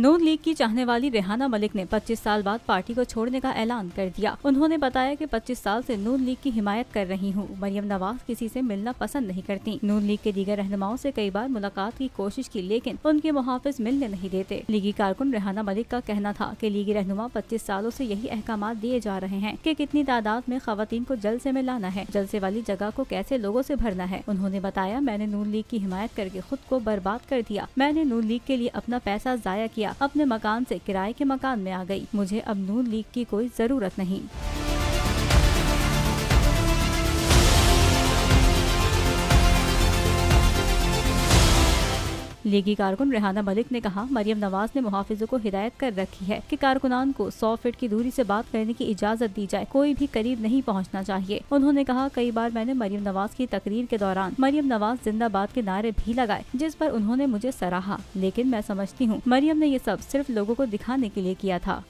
नून league की चाहने वाली रेहाना मलिक ने 25 साल बाद पार्टी को छोड़ने का ऐलान कर दिया। उन्होंने बताया कि 25 साल से नून लीग की हिमायत कर रही हूँ। मरियम नवाज किसी से मिलना पसंद नहीं करती। नून लीग के दीगर रहनुमाओं से कई बार मुलाकात की कोशिश की, लेकिन उनके मुहाफिज मिलने नहीं देते। लीगी कारकुन रेहाना मलिक का कहना था कि लीगी रहनुमा 25 सालों से यही अहकामात दिए जा रहे हैं कि कितनी तादाद में खवातीन को जलसे में लाना है, जलसे वाली जगह को कैसे लोगों से भरना है। उन्होंने बताया, मैंने नून लीग की हिमायत करके खुद को बर्बाद कर दिया। मैंने नून लीग के लिए अपना पैसा जाया किया, अपने मकान से किराए के मकान में आ गई। मुझे अब नून लीग की कोई जरूरत नहीं। लीगी कारकुन रेहाना मलिक ने कहा, मरियम नवाज ने मुहाफिजों को हिदायत कर रखी है कि कारकुनान को 100 फीट की दूरी से बात करने की इजाजत दी जाए, कोई भी करीब नहीं पहुंचना चाहिए। उन्होंने कहा, कई बार मैंने मरियम नवाज की तकरीर के दौरान मरियम नवाज जिंदाबाद के नारे भी लगाए, जिस पर उन्होंने मुझे सराहा, लेकिन मैं समझती हूँ मरियम ने ये सब सिर्फ लोगों को दिखाने के लिए किया था।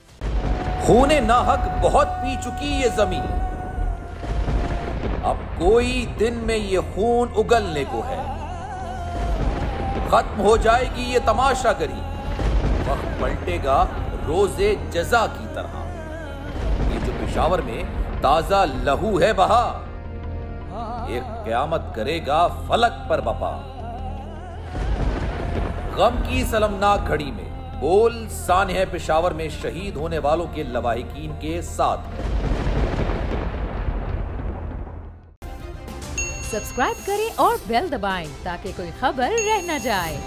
खूने नाहक बहुत पी चुकी ये जमीन, अब कोई दिन में ये खून उगलने को है। खत्म हो जाएगी ये तमाशागरी, वक्त पलटेगा रोजे जजा की तरह। ये जो पेशावर में ताजा लहू है बहा, एक क़यामत करेगा फलक पर बपा। गम की सलमनाक घड़ी में बोल सानह पेशावर में शहीद होने वालों के लवाहिकीन के साथ है। सब्सक्राइब करें और बेल दबाएं ताकि कोई खबर रह न जाए।